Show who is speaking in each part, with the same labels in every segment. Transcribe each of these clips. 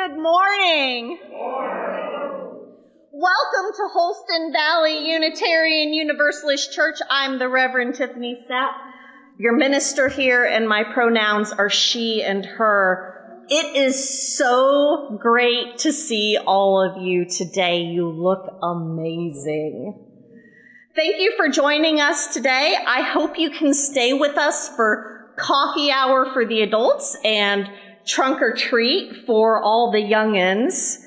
Speaker 1: Good morning. Welcome to Holston Valley Unitarian Universalist Church. I'm the Reverend Tiffany Sapp, your minister here, and my pronouns are she and her. It is so great to see all of you today. You look amazing. Thank you for joining us today. I hope you can stay with us for coffee hour for the adults and trunk or treat for all the youngins.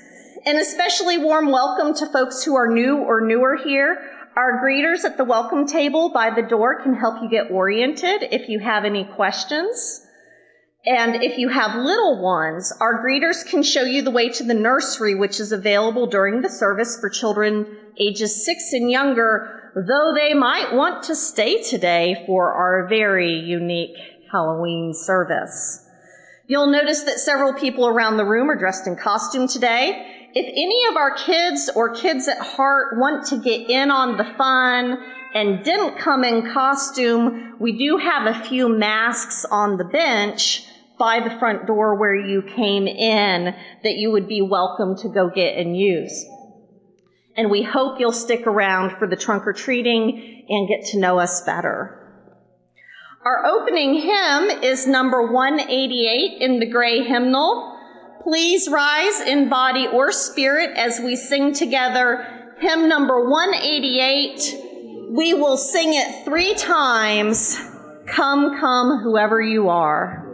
Speaker 1: An especially warm welcome to folks who are new or newer here. Our greeters at the welcome table by the door can help you get oriented if you have any questions. And if you have little ones, our greeters can show you the way to the nursery, which is available during the service for children ages 6 and younger, though they might want to stay today for our very unique Halloween service. You'll notice that several people around the room are dressed in costume today. If any of our kids or kids at heart want to get in on the fun and didn't come in costume, we do have a few masks on the bench by the front door where you came in that you would be welcome to go get and use. And we hope you'll stick around for the trunk or treating and get to know us better. Our opening hymn is number 188 in the gray hymnal. Please rise in body or spirit as we sing together hymn number 188. We will sing it 3 times. Come, come, whoever you are.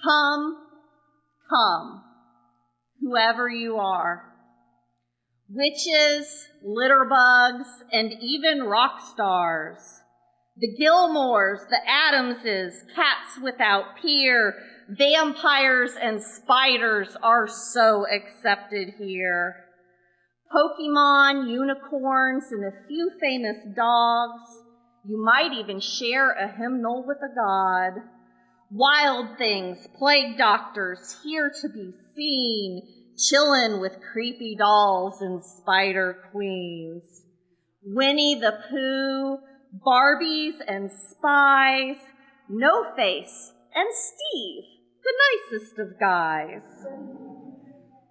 Speaker 1: Come, come, whoever you are. Witches, litter bugs, and even rock stars. The Gilmores, the Adamses, cats without peer, vampires and spiders are so accepted here. Pokemon, unicorns, and a few famous dogs. You might even share a hymnal with a god. Wild things, plague doctors, here to be seen, chillin' with creepy dolls and spider queens. Winnie the Pooh, Barbies and Spies, No Face, and Steve, the nicest of guys.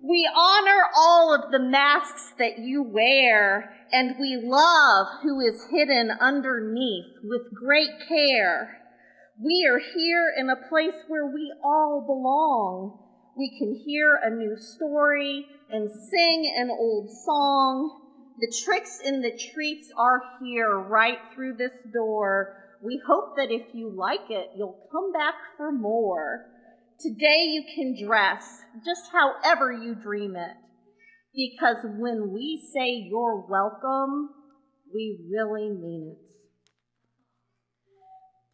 Speaker 1: We honor all of the masks that you wear, and we love who is hidden underneath with great care. We are here in a place where we all belong. We can hear a new story and sing an old song. The tricks and the treats are here right through this door. We hope that if you like it, you'll come back for more. Today you can dress just however you dream it, because when we say you're welcome, we really mean it.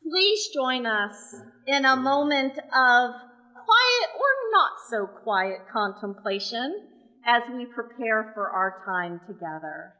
Speaker 1: Please join us in a moment of quiet or not so quiet contemplation as we prepare for our time together.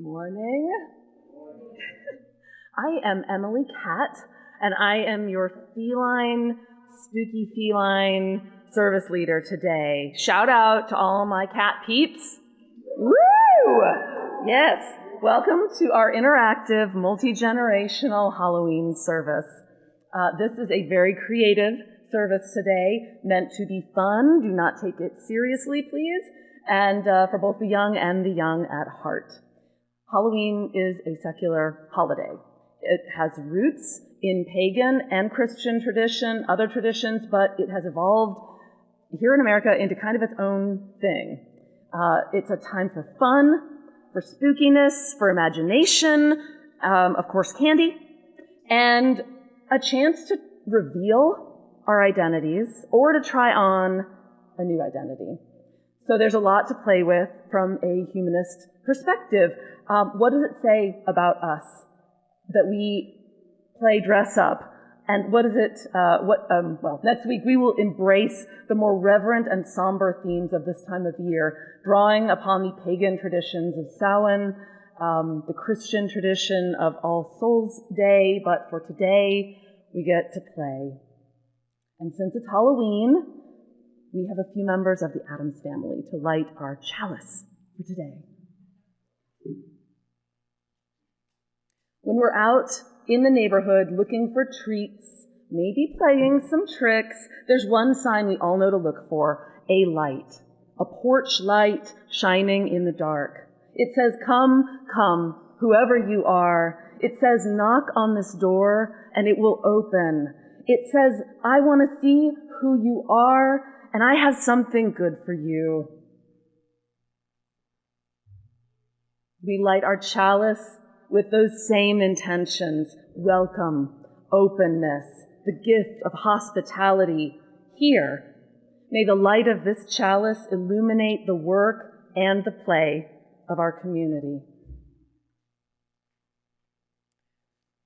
Speaker 2: Morning. I am Emily Catt, and I am your spooky feline service leader today. Shout out to all my cat peeps. Woo! Yes, welcome to our interactive, multi-generational Halloween service. This is a very creative service today, meant to be fun. Do not take it seriously, please. And for both the young and the young at heart. Halloween is a secular holiday. It has roots in pagan and Christian tradition, other traditions, but it has evolved here in America into kind of its own thing. It's a time for fun, for spookiness, for imagination, of course candy, and a chance to reveal our identities or to try on a new identity. So there's a lot to play with from a humanist perspective. What does it say about us that we play dress up? And what is it, well, next week we will embrace the more reverent and somber themes of this time of year, drawing upon the pagan traditions of Samhain, the Christian tradition of All Souls Day, but for today, we get to play. And since it's Halloween, we have a few members of the Addams family to light our chalice for today. When we're out in the neighborhood looking for treats, maybe playing some tricks, there's one sign we all know to look for: a light, a porch light shining in the dark. It says, "Come, come, whoever you are." It says, "Knock on this door and it will open." It says, "I want to see who you are, and I have something good for you." We light our chalice with those same intentions: welcome, openness, the gift of hospitality here. May the light of this chalice illuminate the work and the play of our community.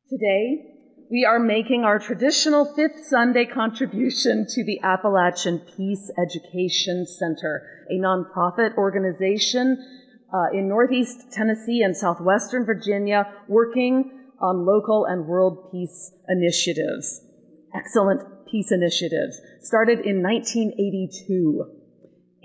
Speaker 2: Today, we are making our traditional Fifth Sunday contribution to the Appalachian Peace Education Center, a nonprofit organization in Northeast Tennessee and Southwestern Virginia, working on local and world peace initiatives. Excellent peace initiatives. Started in 1982.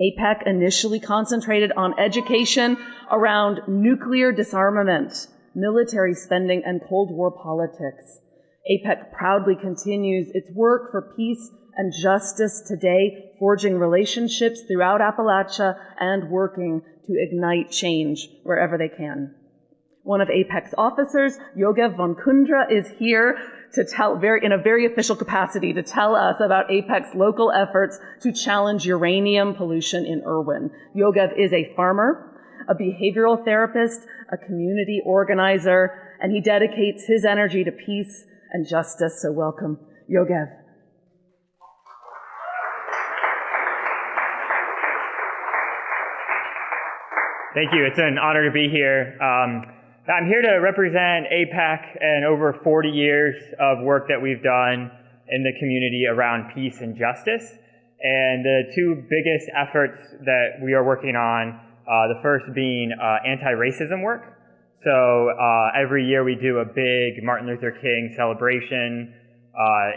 Speaker 2: APEC initially concentrated on education around nuclear disarmament, military spending, and Cold War politics. APEC proudly continues its work for peace and justice today, forging relationships throughout Appalachia and working to ignite change wherever they can. One of APEC's officers, Yogev von Kundra, is here to tell, in a very official capacity, to tell us about APEC's local efforts to challenge uranium pollution in Irwin. Yogev is a farmer, a behavioral therapist, a community organizer, and he dedicates his energy to peace and justice. So welcome, Yogev.
Speaker 3: Thank you. It's an honor to be here. I'm here to represent APEC and over 40 years of work that we've done in the community around peace and justice. And the two biggest efforts that we are working on, the first being anti-racism work. So every year we do a big Martin Luther King celebration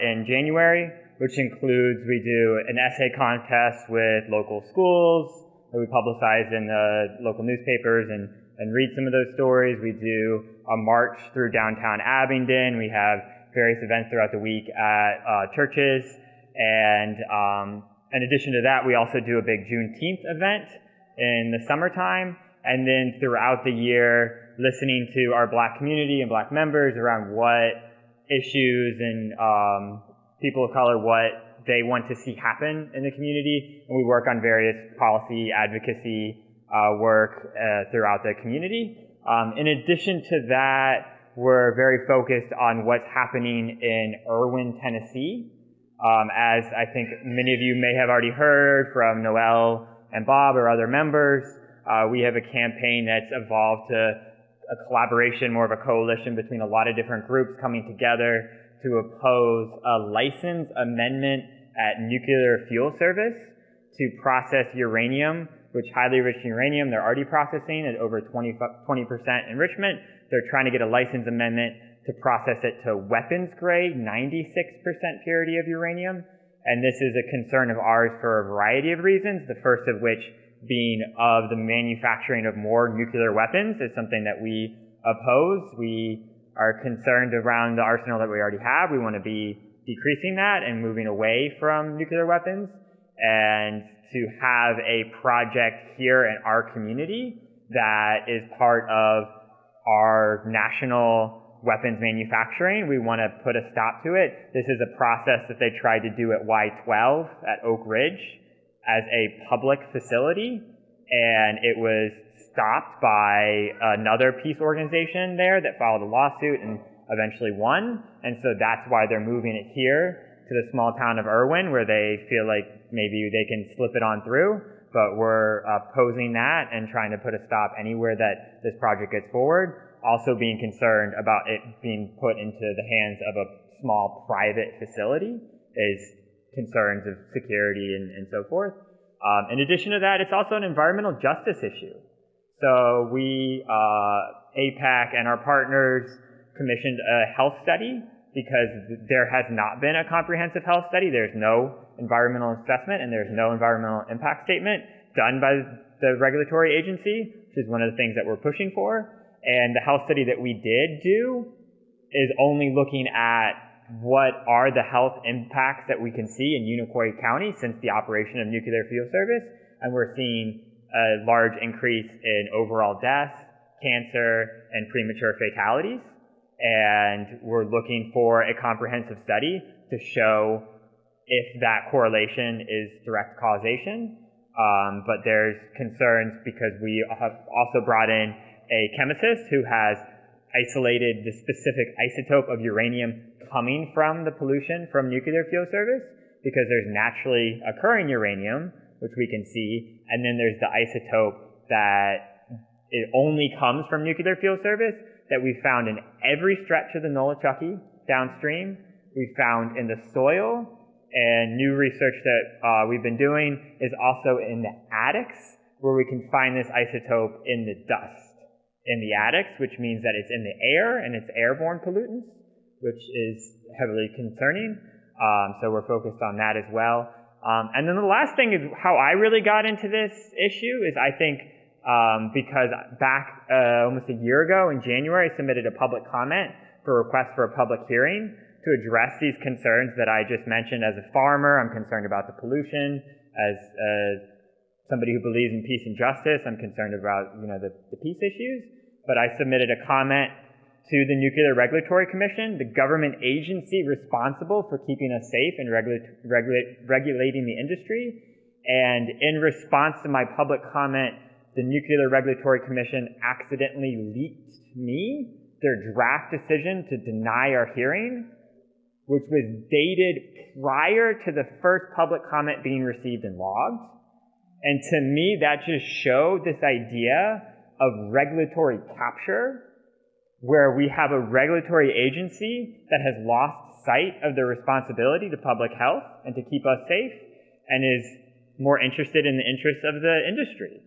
Speaker 3: in January, which includes, we do an essay contest with local schools that we publicize in the local newspapers and read some of those stories. We do a march through downtown Abingdon. We have various events throughout the week at churches. And in addition to that, we also do a big Juneteenth event in the summertime. And then throughout the year, listening to our Black community and Black members around what issues and people of color, what they want to see happen in the community. And we work on various policy advocacy work throughout the community. In addition to that, we're very focused on what's happening in Irwin, Tennessee. As I think many of you may have already heard from Noel and Bob or other members, we have a campaign that's evolved to a collaboration, more of a coalition between a lot of different groups coming together to oppose a license amendment at Nuclear Fuel Service to process uranium which highly enriched uranium they're already processing at over 20% enrichment. They're trying to get a license amendment to process it to weapons grade, 96% purity of uranium. And this is a concern of ours for a variety of reasons, the first of which being of the manufacturing of more nuclear weapons is something that we oppose. We are concerned around the arsenal that we already have. We want to be decreasing that and moving away from nuclear weapons. And to have a project here in our community that is part of our national weapons manufacturing, we want to put a stop to it. This is a process that they tried to do at Y12 at Oak Ridge as a public facility, and it was stopped by another peace organization there that filed a lawsuit and eventually won. And so that's why they're moving it here to the small town of Irwin, where they feel like maybe they can slip it on through. But we're opposing that and trying to put a stop anywhere that this project gets forward. Also being concerned about it being put into the hands of a small private facility is concerns of security and so forth. In addition to that, it's also an environmental justice issue. So we, APAC and our partners, commissioned a health study because there has not been a comprehensive health study. There's no environmental assessment and there's no environmental impact statement done by the regulatory agency, which is one of the things that we're pushing for. And the health study that we did do is only looking at what are the health impacts that we can see in Unicoi County since the operation of Nuclear Fuel Service. And we're seeing a large increase in overall deaths, cancer, and premature fatalities. And we're looking for a comprehensive study to show if that correlation is direct causation. But there's concerns because we have also brought in a chemist who has isolated the specific isotope of uranium coming from the pollution from Nuclear Fuel Service, because there's naturally occurring uranium, which we can see, and then there's the isotope that it only comes from Nuclear Fuel Service that we found in every stretch of the Nolichucky downstream. We found in the soil, and new research that we've been doing is also in the attics, where we can find this isotope in the dust in the attics, which means that it's in the air and it's airborne pollutants, which is heavily concerning. So we're focused on that as well. And then the last thing is how I really got into this issue is I think because back almost a year ago in January, I submitted a public comment for a request for a public hearing to address these concerns that I just mentioned. As a farmer, I'm concerned about the pollution. As somebody who believes in peace and justice, I'm concerned about the peace issues. But I submitted a comment to the Nuclear Regulatory Commission, the government agency responsible for keeping us safe and regulating the industry. And in response to my public comment, the Nuclear Regulatory Commission accidentally leaked me their draft decision to deny our hearing, which was dated prior to the first public comment being received and logged. And to me, that just showed this idea of regulatory capture, where we have a regulatory agency that has lost sight of their responsibility to public health and to keep us safe and is more interested in the interests of the industry.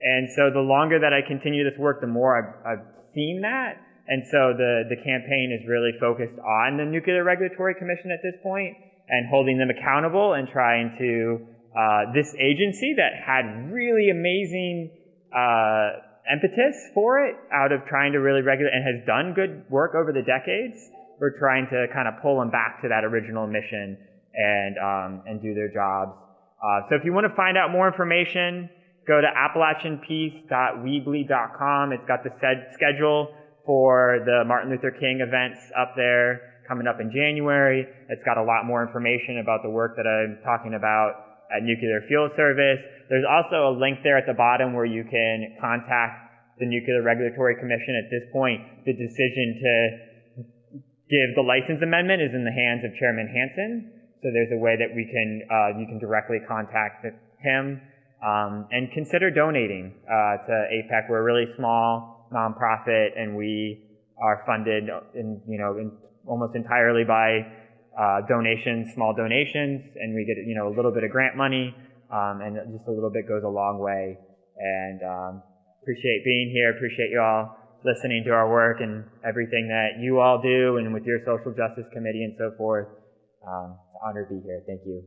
Speaker 3: And so the longer that I continue this work, the more I've seen that. And so the campaign is really focused on the Nuclear Regulatory Commission at this point and holding them accountable and trying to, this agency that had really amazing impetus for it out of trying to really regulate and has done good work over the decades. We're trying to kind of pull them back to that original mission and do their jobs. So if you want to find out more information, go to AppalachianPeace.weebly.com. It's got the schedule for the Martin Luther King events up there coming up in January. It's got a lot more information about the work that I'm talking about at Nuclear Fuel Service. There's also a link there at the bottom where you can contact the Nuclear Regulatory Commission. At this point, the decision to give the license amendment is in the hands of Chairman Hansen. So there's a way that we can you can directly contact him and consider donating to APEC. We're a really small nonprofit, and we are funded almost entirely by donations, small donations, and we get a little bit of grant money. and just a little bit goes a long way. And appreciate being here, appreciate you all listening to our work and everything that you all do and with your social justice committee and so forth. It's an honor to be here. Thank you.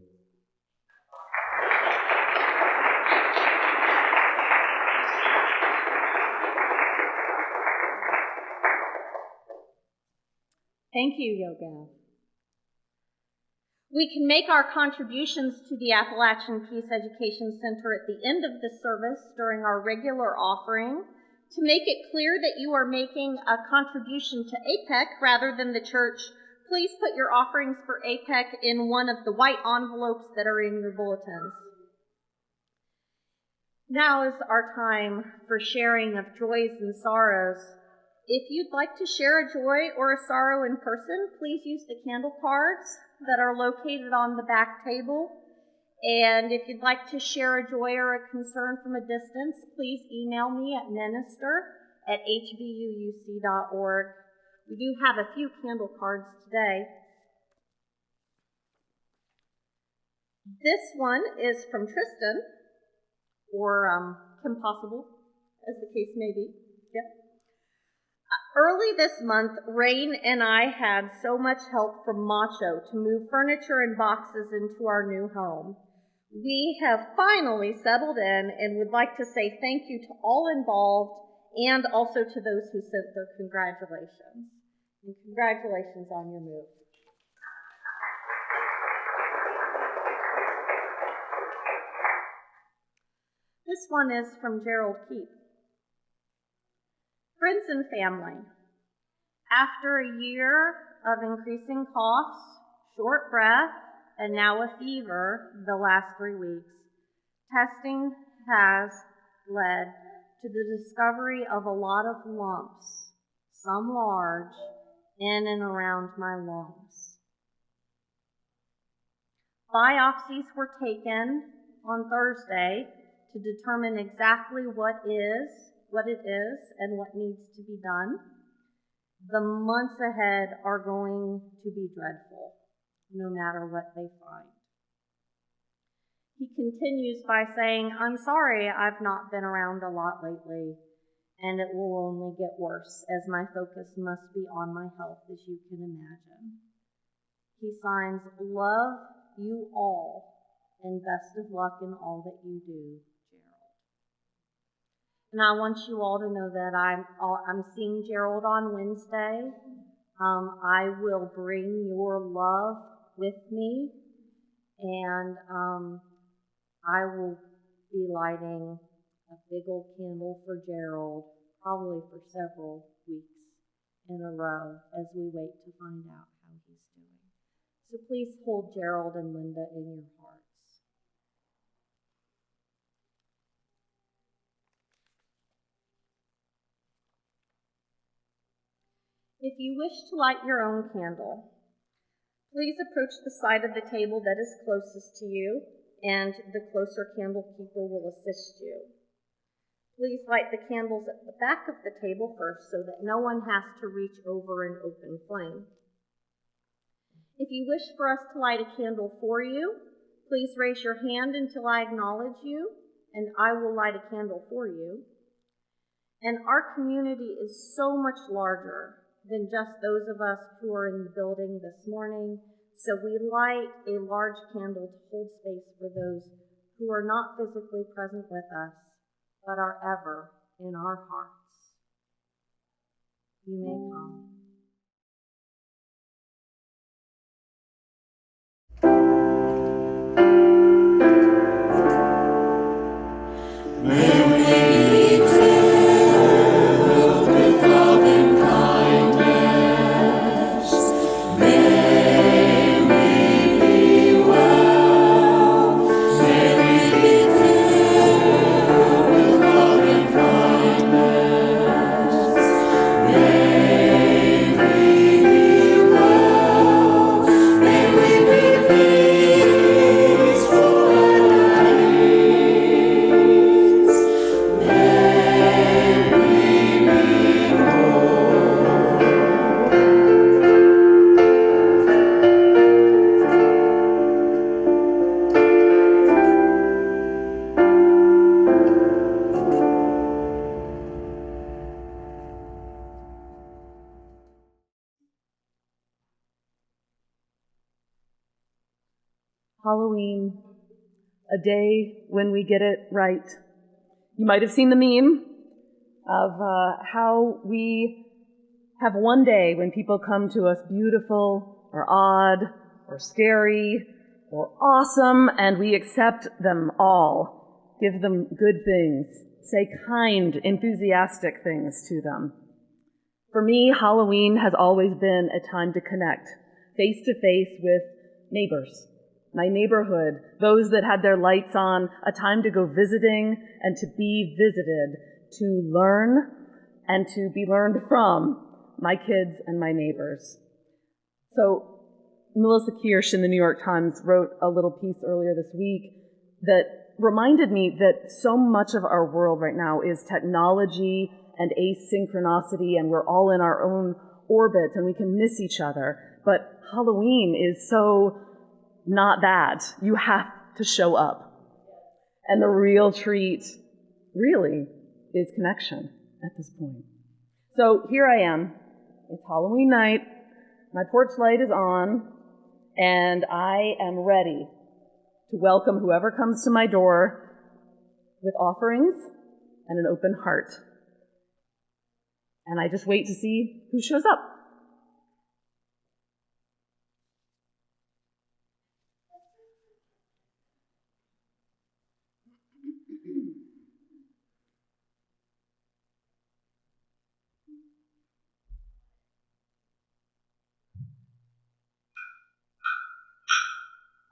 Speaker 1: Thank you, Yogev. We can make our contributions to the Appalachian Peace Education Center at the end of the service during our regular offering. To make it clear that you are making a contribution to APEC rather than the church, please put your offerings for APEC in one of the white envelopes that are in your bulletins. Now is our time for sharing of joys and sorrows. If you'd like to share a joy or a sorrow in person, please use the candle cards that are located on the back table. And if you'd like to share a joy or a concern from a distance, please email me at minister@hvuuc.org. We do have a few candle cards today. This one is from Tristan, or Kim Possible, as the case may be. Yep. Early this month, Rain and I had so much help from Macho to move furniture and boxes into our new home. We have finally settled in and would like to say thank you to all involved and also to those who sent their congratulations. And congratulations on your move. This one is from Gerald Keep. Friends and family, after a year of increasing coughs, short breath, and now a fever the last 3 weeks, testing has led to the discovery of a lot of lumps, some large, in and around my lungs. Biopsies were taken on Thursday to determine exactly what it is and what needs to be done. The months ahead are going to be dreadful, no matter what they find. He continues by saying, I'm sorry I've not been around a lot lately, and it will only get worse as my focus must be on my health, as you can imagine. He signs, love you all, and best of luck in all that you do, Gerald. And I want you all to know that I'm seeing Gerald on Wednesday. I will bring your love with me, and I will be lighting a big old candle for Gerald, probably for several weeks in a row as we wait to find out how he's doing. So please hold Gerald and Linda in your hearts. If you wish to light your own candle, please approach the side of the table that is closest to you, and the closer candle keeper will assist you. Please light the candles at the back of the table first so that no one has to reach over an open flame. If you wish for us to light a candle for you, please raise your hand until I acknowledge you, and I will light a candle for you. And our community is so much larger than just those of us who are in the building this morning, so we light a large candle to hold space for those who are not physically present with us, but are ever in our hearts. You may come.
Speaker 4: May
Speaker 2: Halloween, a day when we get it right. You might have seen the meme of how we have one day when people come to us beautiful or odd or scary or awesome, and we accept them all, give them good things, say kind, enthusiastic things to them. For me, Halloween has always been a time to connect face to face with neighbors, my neighborhood, those that had their lights on, a time to go visiting and to be visited, to learn and to be learned from my kids and my neighbors. So Melissa Kirsch in the New York Times wrote a little piece earlier this week that reminded me that so much of our world right now is technology and asynchronicity, and we're all in our own orbits and we can miss each other. But Halloween is so not that. You have to show up. And the real treat really is connection at this point. So here I am. It's Halloween night. My porch light is on, and I am ready to welcome whoever comes to my door with offerings and an open heart. And I just wait to see who shows up.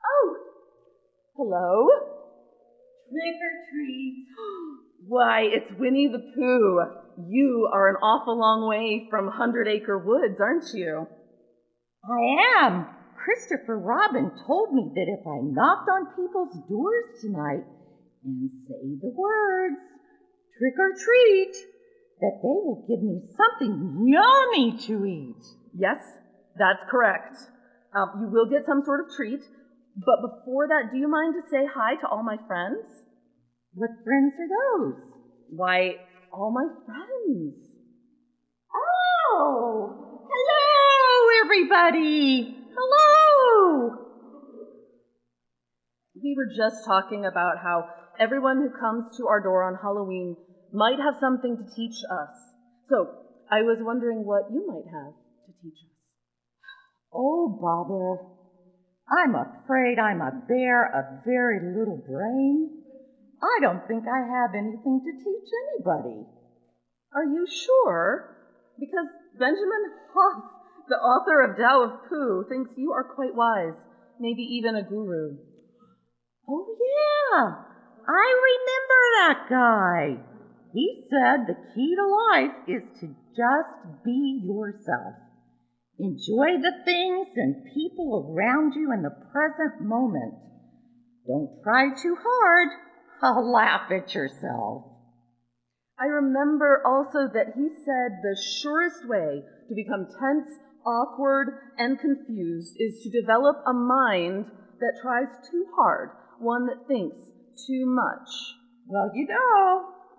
Speaker 2: Oh, hello. Trick or treat. Why, it's Winnie the Pooh. You are an awful long way from 100 Acre Woods, aren't you?
Speaker 4: I am. Christopher Robin told me that if I knocked on people's doors tonight and say the words, trick or treat, that they will give me something yummy to eat.
Speaker 2: Yes, that's correct. You will get some sort of treat, but before that, do you mind to say hi to all my friends?
Speaker 4: What friends are those?
Speaker 2: Why, all my friends.
Speaker 4: Oh, hello, everybody. Hello.
Speaker 2: We were just talking about how everyone who comes to our door on Halloween might have something to teach us. So I was wondering what you might have to teach us.
Speaker 4: Oh, bother. I'm afraid I'm a bear of very little brain. I don't think I have anything to teach anybody.
Speaker 2: Are you sure? Because Benjamin Hoff, the author of Tao of Pooh, thinks you are quite wise, maybe even a guru.
Speaker 4: Oh, yeah. I remember that guy. He said the key to life is to just be yourself. Enjoy the things and people around you in the present moment. Don't try too hard. I'll laugh at yourself.
Speaker 2: I remember also that he said the surest way to become tense, awkward, and confused is to develop a mind that tries too hard, one that thinks too much.
Speaker 4: Well,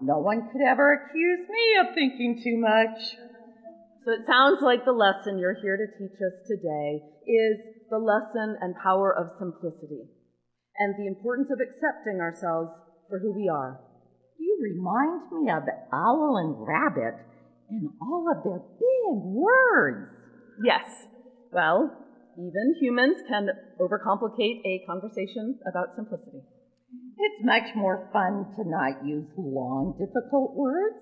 Speaker 4: no one could ever accuse me of thinking too much.
Speaker 2: So it sounds like the lesson you're here to teach us today is the lesson and power of simplicity and the importance of accepting ourselves for who we are.
Speaker 4: You remind me of Owl and Rabbit and all of their big words.
Speaker 2: Yes. Well, even humans can overcomplicate a conversation about simplicity.
Speaker 4: It's much more fun to not use long, difficult words.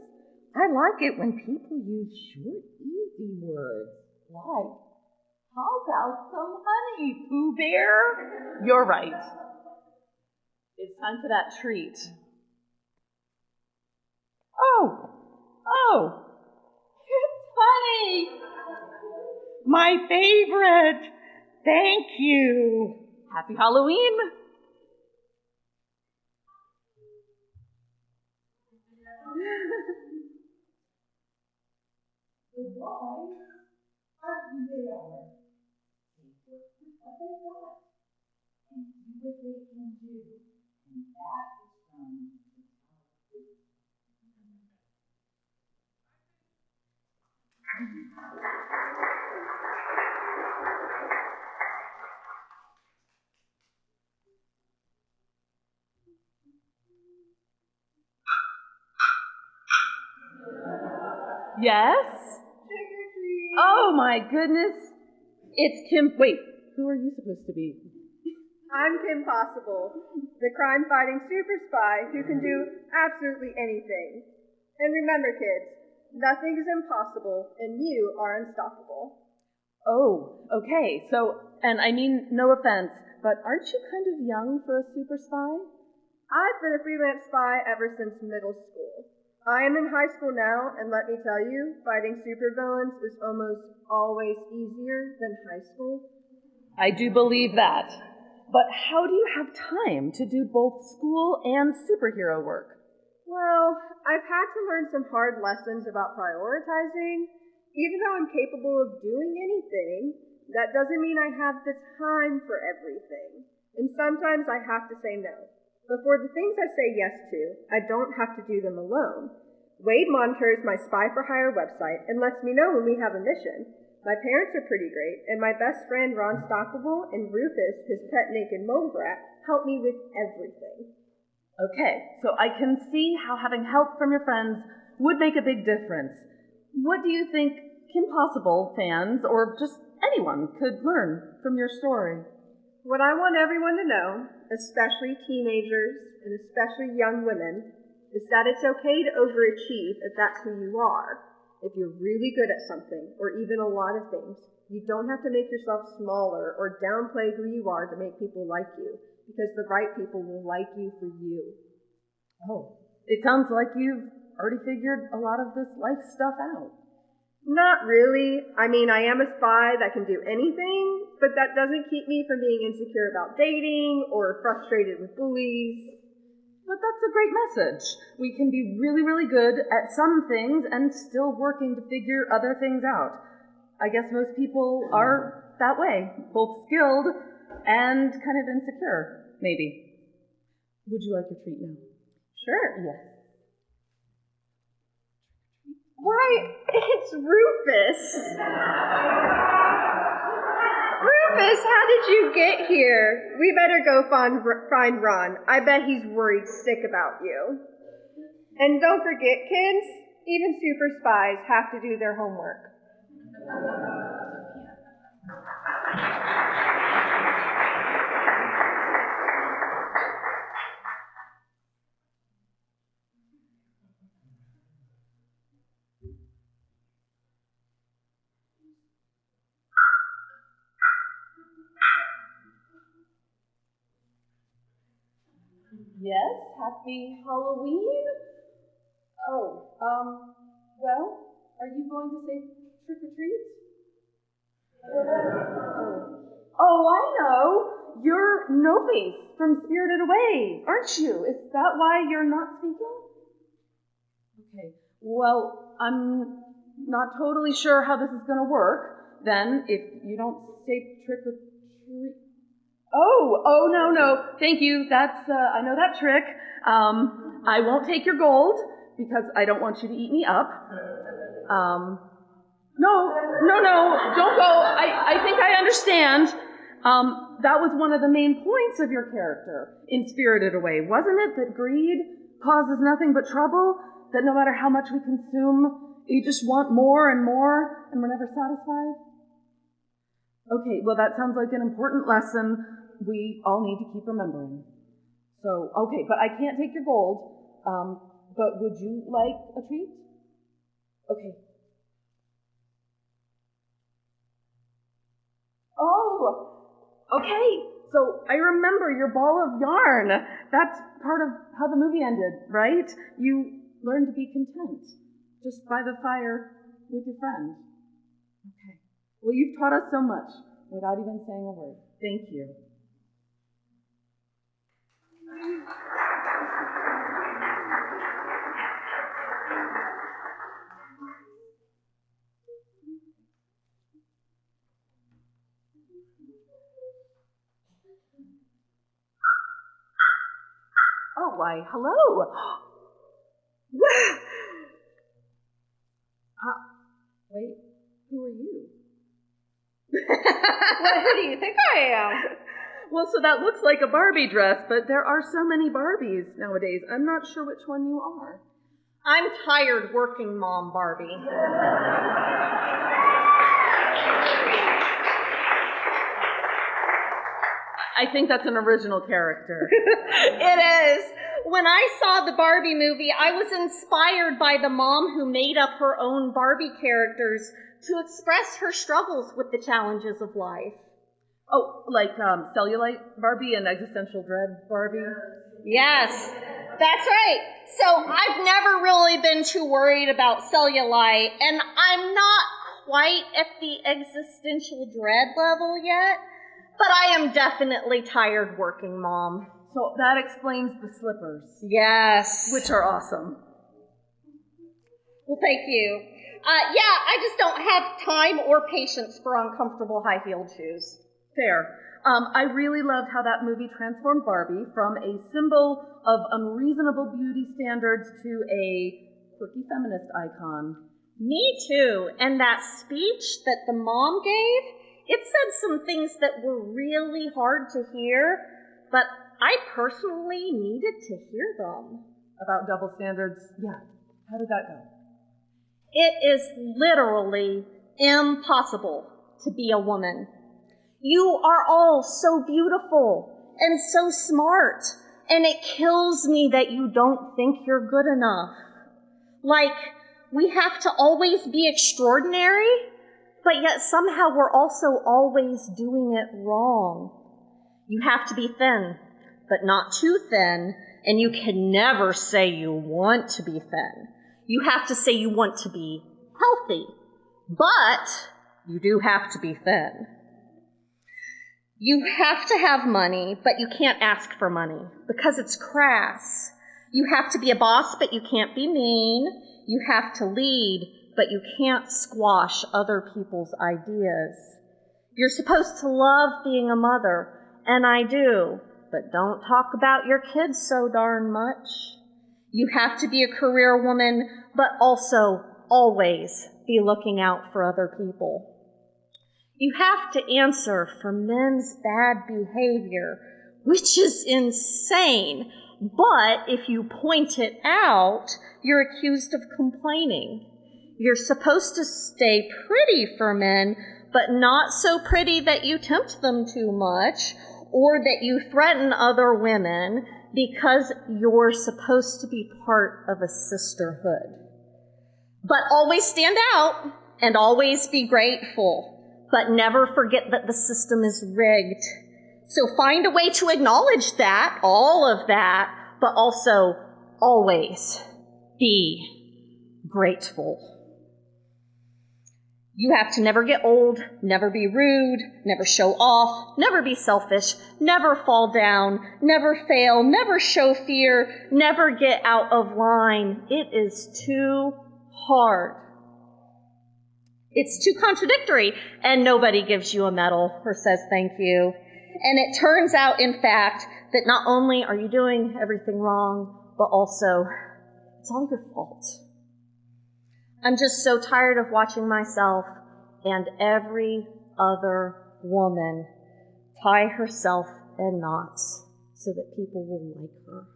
Speaker 4: I like it when people use short, easy words, like, how about some honey, Pooh Bear?
Speaker 2: You're right. It's time for that treat.
Speaker 4: Oh, it's honey. My favorite. Thank you.
Speaker 2: Happy Halloween!
Speaker 4: Why are they are? Take what they got and do what they can do. And that is from the
Speaker 2: Yes?
Speaker 5: Trick or treat.
Speaker 2: Oh my goodness. It's Kim. Wait, who are you supposed to be?
Speaker 5: I'm Kim Possible, the crime-fighting super spy who can do absolutely anything. And remember, kids, nothing is impossible, and you are unstoppable.
Speaker 2: Oh, okay. So, and I mean, no offense, but aren't you kind of young for a super spy?
Speaker 5: I've been a freelance spy ever since middle school. I am in high school now, and let me tell you, fighting supervillains is almost always easier than high school.
Speaker 2: I do believe that. But how do you have time to do both school and superhero work?
Speaker 5: Well, I've had to learn some hard lessons about prioritizing. Even though I'm capable of doing anything, that doesn't mean I have the time for everything. And sometimes I have to say no. But for the things I say yes to, I don't have to do them alone. Wade monitors my Spy for Hire website and lets me know when we have a mission. My parents are pretty great, and my best friend Ron Stoppable and Rufus, his pet naked mole rat, help me with everything.
Speaker 2: Okay, so I can see how having help from your friends would make a big difference. What do you think Kim Possible fans, or just anyone, could learn from your story?
Speaker 5: What I want everyone to know, especially teenagers and especially young women, is that it's okay to overachieve if that's who you are. If you're really good at something, or even a lot of things, you don't have to make yourself smaller or downplay who you are to make people like you, because the right people will like you for you.
Speaker 2: Oh, it sounds like you've already figured a lot of this life stuff out.
Speaker 5: Not really. I mean, I am a spy that can do anything, but that doesn't keep me from being insecure about dating or frustrated with bullies.
Speaker 2: But that's a great message. We can be really, really good at some things and still working to figure other things out. I guess most people are that way, both skilled and kind of insecure, maybe. Would you like your treat now?
Speaker 5: Sure.
Speaker 2: Yes.
Speaker 5: Why, it's Rufus. Rufus, how did you get here? We better go find Ron. I bet he's worried sick about you. And don't forget, kids, even super spies have to do their homework.
Speaker 2: Yes, happy Halloween? Oh, well, are you going to say trick or treat? Oh, I know. You're No-Face from Spirited Away, aren't you? Is that why you're not speaking? Okay, well, I'm not totally sure how this is going to work. Then, if you don't say trick or treat... Oh, no. Thank you. I know that trick. I won't take your gold because I don't want you to eat me up. No, don't go. I think I understand. That was one of the main points of your character in Spirited Away, wasn't it? That greed causes nothing but trouble, that no matter how much we consume, you just want more and more, and we're never satisfied? Okay, well, that sounds like an important lesson we all need to keep remembering. So, okay, but I can't take your gold, but would you like a treat? Okay. Oh, okay. So I remember your ball of yarn. That's part of how the movie ended, right? You learned to be content just by the fire with your friend. Okay. Well, you've taught us so much without even saying a word. Thank you. Oh, why, hello. Wait, who are you?
Speaker 5: Well, who do you think I am?
Speaker 2: Well, so that looks like a Barbie dress, but there are so many Barbies nowadays. I'm not sure which one you are.
Speaker 1: I'm tired working Mom Barbie.
Speaker 2: I think that's an original character.
Speaker 1: It is. When I saw the Barbie movie, I was inspired by the mom who made up her own Barbie characters to express her struggles with the challenges of life.
Speaker 2: Oh, like Cellulite Barbie and Existential Dread Barbie?
Speaker 1: Yes, that's right. So I've never really been too worried about cellulite, and I'm not quite at the existential dread level yet, but I am definitely tired working Mom.
Speaker 2: So that explains the slippers.
Speaker 1: Yes.
Speaker 2: Which are awesome.
Speaker 1: Well, thank you. Yeah, I just don't have time or patience for uncomfortable high-heeled shoes.
Speaker 2: Fair. I really loved how that movie transformed Barbie from a symbol of unreasonable beauty standards to a quirky feminist icon.
Speaker 1: Me too. And that speech that the mom gave, it said some things that were really hard to hear, but I personally needed to hear them.
Speaker 2: About double standards? Yeah. How did that go?
Speaker 1: It is literally impossible to be a woman. You are all so beautiful and so smart, and it kills me that you don't think you're good enough. Like, we have to always be extraordinary, but yet somehow we're also always doing it wrong. You have to be thin, but not too thin, and you can never say you want to be thin. You have to say you want to be healthy, but you do have to be thin. You have to have money, but you can't ask for money because it's crass. You have to be a boss, but you can't be mean. You have to lead, but you can't squash other people's ideas. You're supposed to love being a mother, and I do, but don't talk about your kids so darn much. You have to be a career woman, but also always be looking out for other people. You have to answer for men's bad behavior, which is insane. But if you point it out, you're accused of complaining. You're supposed to stay pretty for men, but not so pretty that you tempt them too much or that you threaten other women because you're supposed to be part of a sisterhood. But always stand out and always be grateful. But never forget that the system is rigged. So find a way to acknowledge that, all of that, but also always be grateful. You have to never get old, never be rude, never show off, never be selfish, never fall down, never fail, never show fear, never get out of line. It is too hard. It's too contradictory, and nobody gives you a medal or says thank you. And it turns out, in fact, that not only are you doing everything wrong, but also it's all your fault. I'm just so tired of watching myself and every other woman tie herself in knots so that people will like her.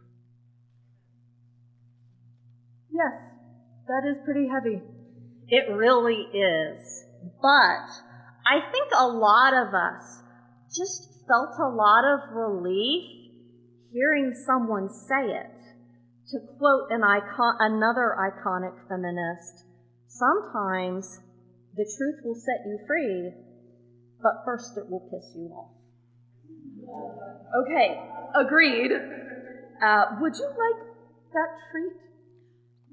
Speaker 2: Yes, that is pretty heavy.
Speaker 1: It really is. But I think a lot of us just felt a lot of relief hearing someone say it. To quote another iconic feminist, sometimes the truth will set you free, but first it will piss you off.
Speaker 2: Okay, agreed. Would you like that treat?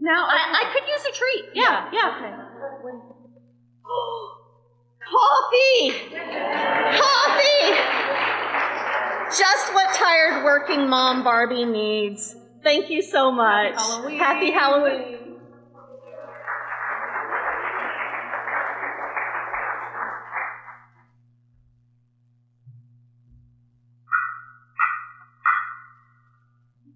Speaker 2: Now
Speaker 1: I could use a treat. Yeah.
Speaker 2: Okay.
Speaker 1: Coffee! Coffee! Just what tired working Mom Barbie needs. Thank you so much.
Speaker 2: Happy Halloween.
Speaker 1: Happy Halloween.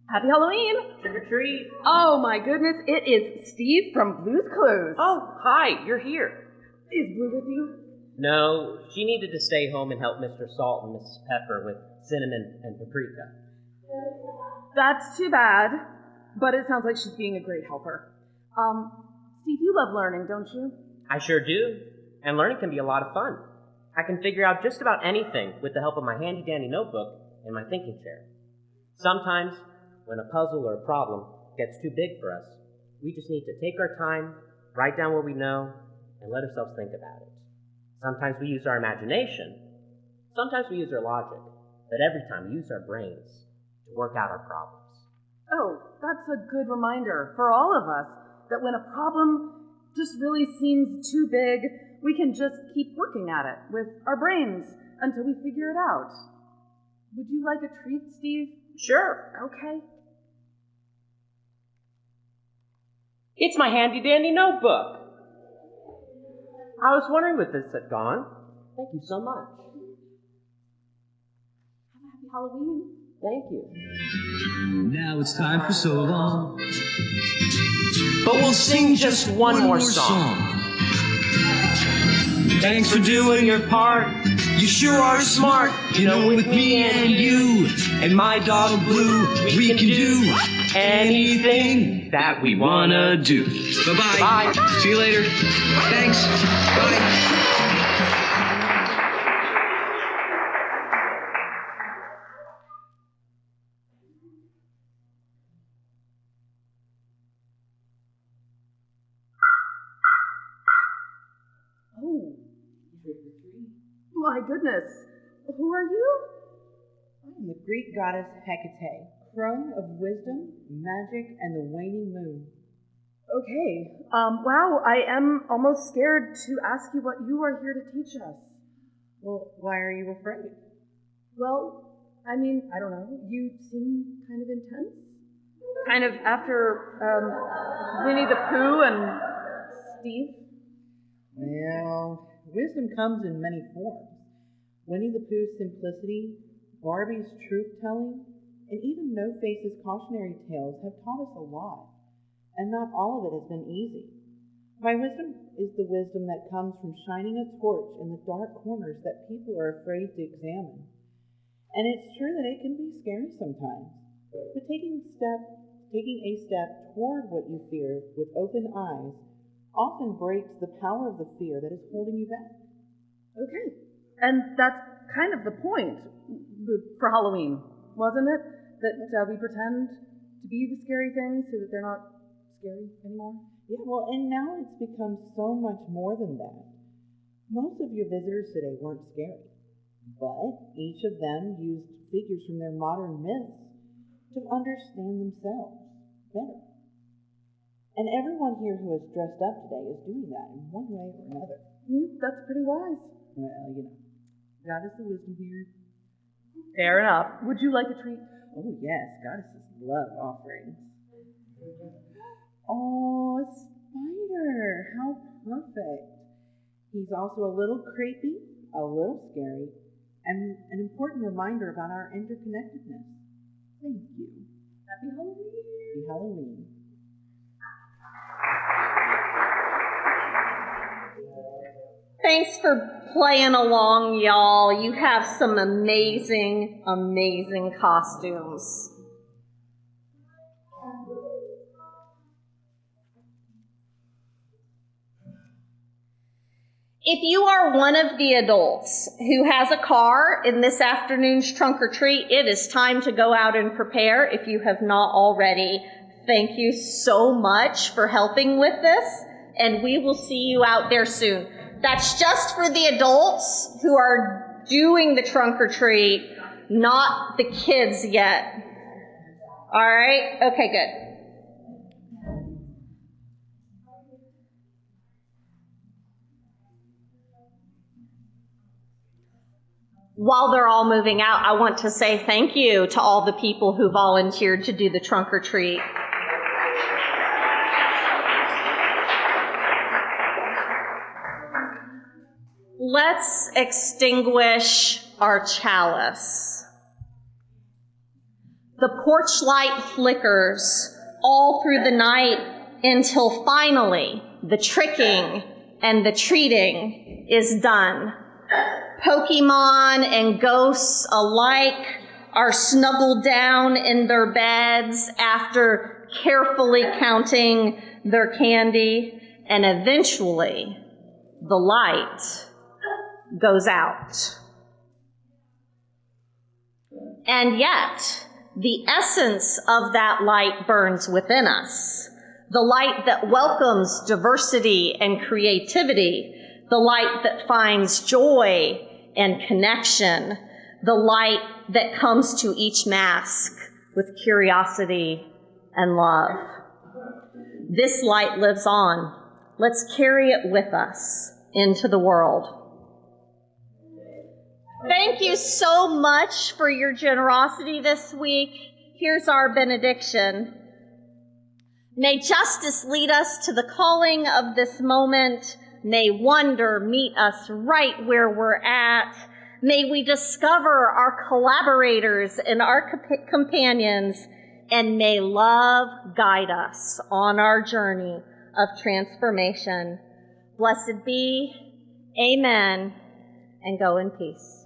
Speaker 2: Happy Halloween!
Speaker 6: Trick or treat.
Speaker 2: Oh my goodness, it is Steve from Blue's Clues.
Speaker 6: Oh, hi, you're here.
Speaker 2: Is Blue with you?
Speaker 6: No, she needed to stay home and help Mr. Salt and Mrs. Pepper with cinnamon and paprika.
Speaker 2: That's too bad, but it sounds like she's being a great helper. Steve, you love learning, don't you?
Speaker 6: I sure do. And learning can be a lot of fun. I can figure out just about anything with the help of my handy-dandy notebook and my thinking chair. Sometimes, when a puzzle or a problem gets too big for us, we just need to take our time, write down what we know, and let ourselves think about it. Sometimes we use our imagination. Sometimes we use our logic. But every time we use our brains to work out our problems.
Speaker 2: Oh, that's a good reminder for all of us that when a problem just really seems too big, we can just keep working at it with our brains until we figure it out. Would you like a treat, Steve?
Speaker 6: Sure.
Speaker 2: Okay.
Speaker 6: It's my handy-dandy notebook. I was wondering where this had gone. Thank you so much.
Speaker 2: Happy Halloween.
Speaker 6: Thank you.
Speaker 7: Now it's time for so long.
Speaker 6: But we'll sing just one more song. Thanks for doing your part. You sure are smart. You know, with me and you and my dog Blue, we can do anything that we wanna do.
Speaker 7: Bye-bye.
Speaker 6: Bye.
Speaker 7: See you later. Thanks. Bye.
Speaker 2: Oh, my goodness. Who are you?
Speaker 8: I'm the Greek goddess Hecate, crone of wisdom, magic, and the waning moon.
Speaker 2: Okay. Wow, I am almost scared to ask you what you are here to teach us.
Speaker 8: Well, why are you afraid?
Speaker 2: Well, I mean, I don't know. You seem kind of intense. Kind of after Winnie the Pooh and Steve.
Speaker 8: Well, wisdom comes in many forms. Winnie the Pooh's simplicity, Barbie's truth-telling, and even No-Face's cautionary tales have taught us a lot, and not all of it has been easy. My wisdom is the wisdom that comes from shining a torch in the dark corners that people are afraid to examine. And it's true that it can be scary sometimes, but taking a step toward what you fear with open eyes often breaks the power of the fear that is holding you back.
Speaker 2: Okay. And that's kind of the point for Halloween, wasn't it? That we pretend to be the scary things so that they're not scary anymore?
Speaker 8: Yeah, well, and now it's become so much more than that. Most of your visitors today weren't scary, but each of them used figures from their modern myths to understand themselves better. And everyone here who is dressed up today is doing that in one way or another.
Speaker 2: That's pretty wise.
Speaker 8: Well, you know, goddess of wisdom here.
Speaker 2: Fair enough. Would you like a treat?
Speaker 8: Oh, yes, goddesses love offerings. Oh, a spider! How perfect. He's also a little creepy, a little scary, and an important reminder about our interconnectedness. Thank you.
Speaker 2: Happy Halloween.
Speaker 8: Happy Halloween.
Speaker 1: Thanks for playing along, y'all. You have some amazing, amazing costumes. If you are one of the adults who has a car in this afternoon's trunk or treat, it is time to go out and prepare if you have not already. Thank you so much for helping with this, and we will see you out there soon. That's just for the adults who are doing the trunk or treat, not the kids yet. All right? Okay, good. While they're all moving out, I want to say thank you to all the people who volunteered to do the trunk or treat. Let's extinguish our chalice. The porch light flickers all through the night until finally the tricking and the treating is done. Pokemon and ghosts alike are snuggled down in their beds after carefully counting their candy, and eventually the light goes out. And yet, the essence of that light burns within us. The light that welcomes diversity and creativity. The light that finds joy and connection. The light that comes to each mask with curiosity and love. This light lives on. Let's carry it with us into the world. Thank you so much for your generosity this week. Here's our benediction. May justice lead us to the calling of this moment. May wonder meet us right where we're at. May we discover our collaborators and our companions, and may love guide us on our journey of transformation. Blessed be, amen, and go in peace.